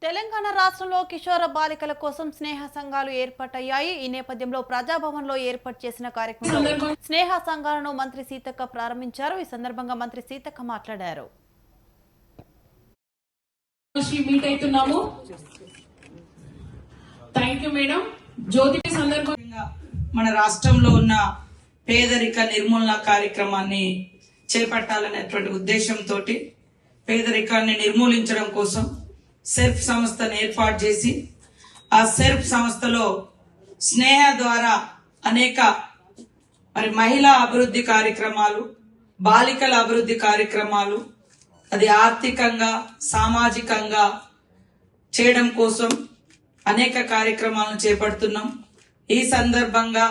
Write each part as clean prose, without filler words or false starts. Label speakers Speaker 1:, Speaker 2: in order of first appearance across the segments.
Speaker 1: తెలంగాణ రాష్ట్రంలో కిషోర బాలికల కోసం స్నేహ సంఘాలు ఏర్పాటయ్యాయి. ఈ నేపథ్యంలో ప్రజాభవన్లో ఏర్పాటు చేసిన కార్యక్రమంలో స్నేహ సంఘాలను మంత్రి సీతక్క ప్రారంభించారు. ఈ సందర్భంగా మంత్రి సీతక్క మాట్లాడారు.
Speaker 2: మన రాష్ట్రంలో ఉన్న పేదరిక నిర్మూలన కార్యక్రమాన్ని చేపట్టాలనేటువంటి ఉద్దేశంతో పేదరికాన్ని నిర్మూలించడం కోసం సెర్ఫ్ సంస్థను ఏర్పాటు చేసి ఆ సెర్ఫ్ సంస్థలో స్నేహ ద్వారా అనేక మహిళా అభివృద్ధి కార్యక్రమాలు, బాలికల అభివృద్ధి కార్యక్రమాలు, అది ఆర్థికంగా సామాజికంగా చేయడం కోసం అనేక కార్యక్రమాలను చేపడుతున్నాం. ఈ సందర్భంగా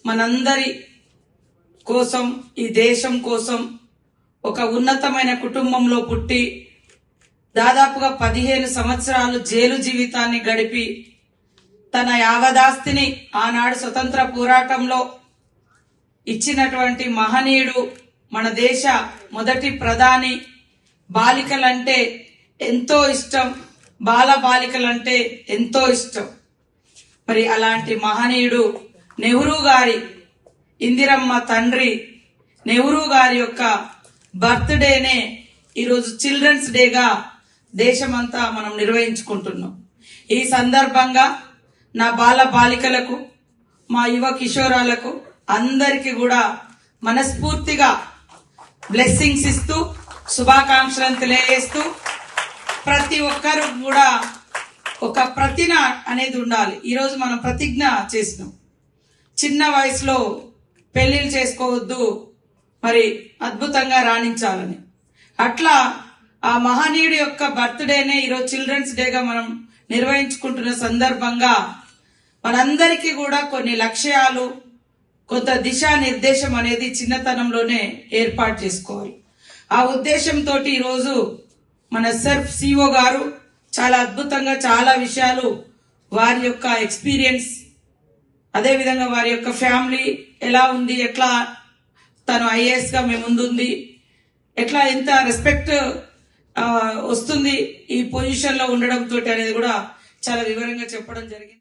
Speaker 2: మనందరి కోసం, ఈ దేశం కోసం ఒక ఉన్నతమైన కుటుంబంలో పుట్టి దాదాపుగా 15 సంవత్సరాలు జైలు జీవితాన్ని గడిపి తన యావదాస్తిని ఆనాడు స్వతంత్ర పోరాటంలో ఇచ్చినటువంటి మహనీయుడు, మన దేశ మొదటి ప్రధాని. బాలికలంటే ఎంతో ఇష్టం, బాల బాలికలంటే ఎంతో ఇష్టం. మరి అలాంటి మహనీయుడు నెహ్రూ గారి, ఇందిరమ్మ తండ్రి నెహ్రూ గారి యొక్క బర్త్డేనే ఈరోజు చిల్డ్రన్స్ డేగా దేశమంతా మనం నిర్వహించుకుంటున్నాం. ఈ సందర్భంగా నా బాల బాలికలకు, మా యువ కిషోరాలకు అందరికీ కూడా మనస్ఫూర్తిగా బ్లెస్సింగ్స్ ఇస్తూ శుభాకాంక్షలను తెలియజేస్తూ, ప్రతి ఒక్కరు కూడా ఒక ప్రతిజ్ఞ అనేది ఉండాలి. ఈరోజు మనం ప్రతిజ్ఞ చేసినాం, చిన్న వయసులో పెళ్లిళ్ళు చేసుకోవద్దు, మరి అద్భుతంగా రాణించాలని. అట్లా ఆ మహనీయుడి యొక్క బర్త్డేనే ఈరోజు చిల్డ్రన్స్ డేగా మనం నిర్వహించుకుంటున్న సందర్భంగా మనందరికీ కూడా కొన్ని లక్ష్యాలు, కొంత దిశానిర్దేశం అనేది చిన్నతనంలోనే ఏర్పాటు చేసుకోవాలి. ఆ ఉద్దేశంతో ఈరోజు మన సెర్ఫ్ సిఓ గారు చాలా అద్భుతంగా చాలా విషయాలు, వారి యొక్క ఎక్స్పీరియన్స్, అదేవిధంగా వారి యొక్క ఫ్యామిలీ ఎలా ఉంది, ఎట్లా తను ఐఏఎస్ గా మేము ముందుంది, ఎట్లా ఎంత రెస్పెక్ట్ వస్తుంది ఈ పొజిషన్ లో ఉండడం తోటి అనేది కూడా చాలా వివరంగా చెప్పడం జరిగింది.